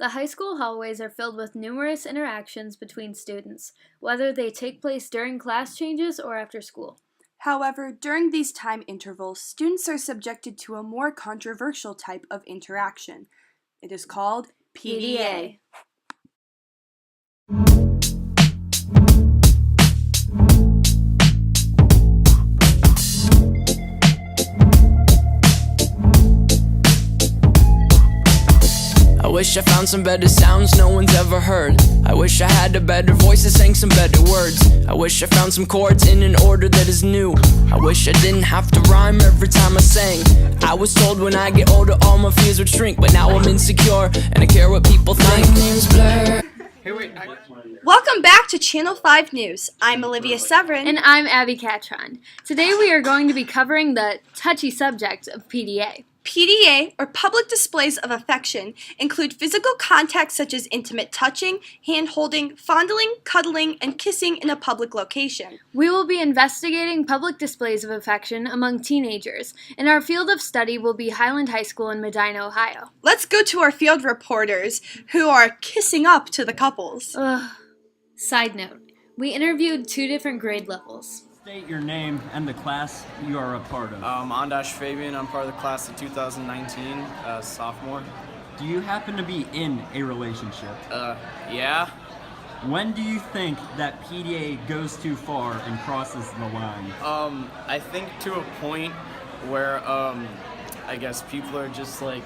The high school hallways are filled with numerous interactions between students, whether they take place during class changes or after school. However, during these time intervals, students are subjected to a more controversial type of interaction. It is called PDA. I wish I found some better sounds no one's ever heard. I wish I had a better voice that sang some better words. I wish I found some chords in an order that is new. I wish I didn't have to rhyme every time I sang. I was told when I get older all my fears would shrink, but now I'm insecure and I care what people think. My name's Blur. Welcome back to Channel 5 News. I'm Olivia Severyn. And I'm Abby Catron. Today we are going to be covering the touchy subject of PDA. PDA, or public displays of affection, include physical contact such as intimate touching, hand-holding, fondling, cuddling, and kissing in a public location. We will be investigating public displays of affection among teenagers, and our field of study will be Highland High School in Medina, Ohio. Let's go to our field reporters, who are kissing up to the couples. Side note, we interviewed 2 different grade levels. State your name and the class you are a part of. Ondash Fabian. I'm part of the class of 2019, sophomore. Do you happen to be in a relationship? Yeah. When do you think that PDA goes too far and crosses the line? I think to a point where, I guess people are just, like,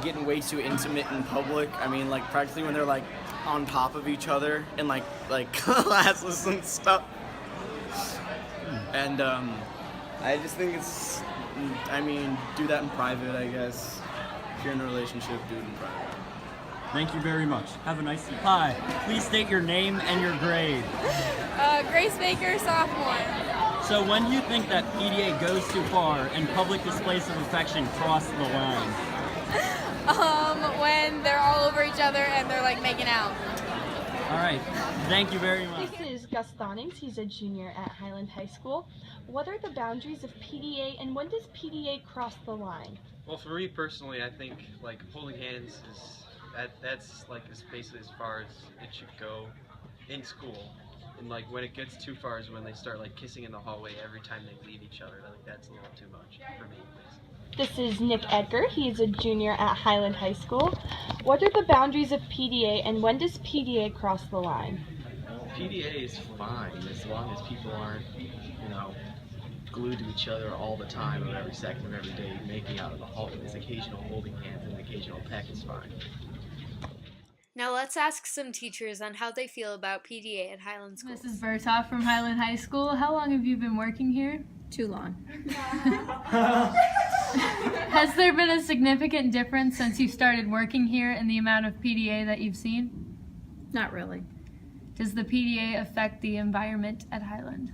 getting way too intimate in public. I mean, like, practically when they're, like, on top of each other in, like classes and stuff. And I just think it's, do that in private, I guess. If you're in a relationship, do it in private. Thank you very much. Have a nice day. Hi, please state your name and your grade. Grace Baker, sophomore. So when do you think that PDA goes too far and public displays of affection cross the line? When they're all over each other and they're like making out. All right, thank you very much. This is Gus Thonings. He's a junior at Highland High School. What are the boundaries of PDA, and when does PDA cross the line? Well, for me personally, I think like holding hands that's like basically as far as it should go in school. And like when it gets too far is when they start like kissing in the hallway every time they leave each other. I think that's a little too much for me. This is Nick Edgar. He's a junior at Highland High School. What are the boundaries of PDA, and when does PDA cross the line? PDA is fine as long as people aren't, glued to each other all the time, or every second of every day, making out in the hallways. Occasional holding hands and occasional peck is fine. Now let's ask some teachers on how they feel about PDA at Highland School. Mrs.Burtoft from Highland High School. How long have you been working here? Too long. Has there been a significant difference since you started working here in the amount of PDA that you've seen? Not really. Does the PDA affect the environment at Highland?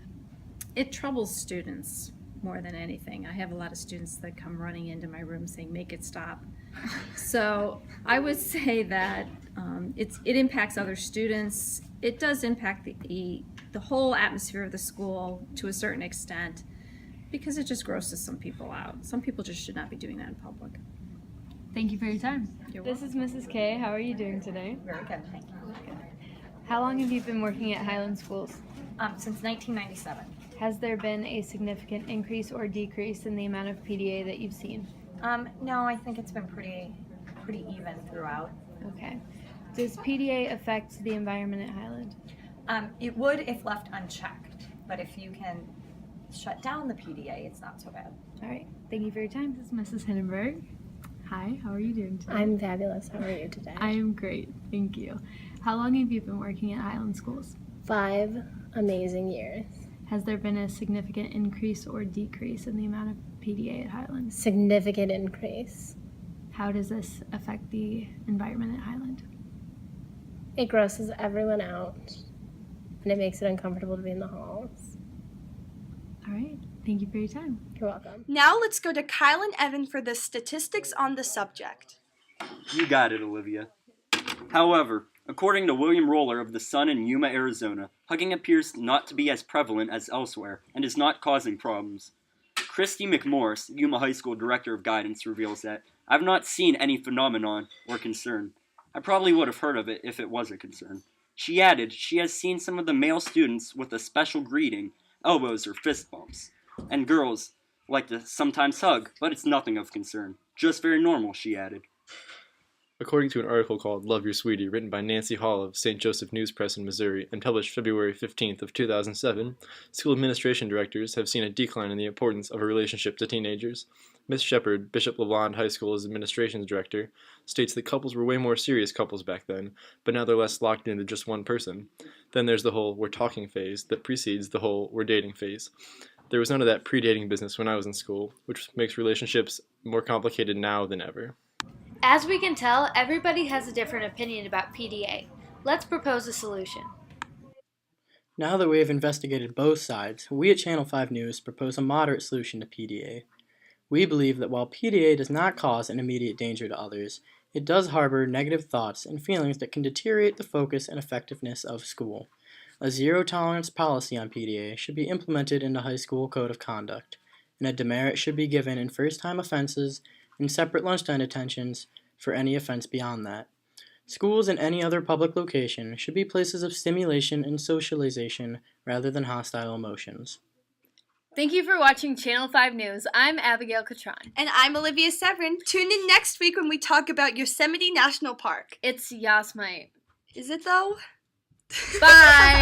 It troubles students more than anything. I have a lot of students that come running into my room saying, make it stop. So I would say that it impacts other students. It does impact the whole atmosphere of the school to a certain extent, because it just grosses some people out. Some people just should not be doing that in public. Thank you for your time. This is Mrs. K. How are you doing today? Very good, thank you. Good. How long have you been working at Highland Schools? Since 1997. Has there been a significant increase or decrease in the amount of PDA that you've seen? No, I think it's been pretty even throughout. Okay. Does PDA affect the environment at Highland? It would if left unchecked, but if you can shut down the PDA, it's not so bad. All right. Thank you for your time. This is Mrs. Hindenburg. Hi, how are you doing today? I'm fabulous. How are you today? I am great. Thank you. How long have you been working at Highland Schools? 5 amazing years. Has there been a significant increase or decrease in the amount of PDA at Highland? Significant increase. How does this affect the environment at Highland? It grosses everyone out, and it makes it uncomfortable to be in the halls. All right. Thank you for your time. You're welcome. Now let's go to Kyle and Evan for the statistics on the subject. You got it, Olivia. However, according to William Roller of The Sun in Yuma, Arizona, hugging appears not to be as prevalent as elsewhere and is not causing problems. Christy McMorris, Yuma High School Director of Guidance, reveals that, "I've not seen any phenomenon or concern. I probably would have heard of it if it was a concern. She added she has seen some of the male students with a special greeting, elbows or fist bumps, and girls like to sometimes hug, but it's nothing of concern. Just very normal, she added. According to an article called Love Your Sweetie, written by Nancy Hall of St. Joseph News Press in Missouri and published February 15th of 2007, school administration directors have seen a decline in the importance of a relationship to teenagers. Miss Shepard, Bishop LaLonde High School's administration's director, states that couples were way more serious couples back then, but now they're less locked into just one person. Then there's the whole we're talking phase that precedes the whole we're dating phase. There was none of that pre-dating business when I was in school, which makes relationships more complicated now than ever. As we can tell, everybody has a different opinion about PDA. Let's propose a solution. Now that we have investigated both sides, we at Channel 5 News propose a moderate solution to PDA. We believe that while PDA does not cause an immediate danger to others, it does harbor negative thoughts and feelings that can deteriorate the focus and effectiveness of school. A zero-tolerance policy on PDA should be implemented in the high school code of conduct, and a demerit should be given in first-time offenses and separate lunchtime detentions for any offense beyond that. Schools and any other public location should be places of stimulation and socialization rather than hostile emotions. Thank you for watching Channel 5 News. I'm Abigail Catron. And I'm Olivia Severyn. Tune in next week when we talk about Yosemite National Park. It's Yasmite. Is it though? Bye!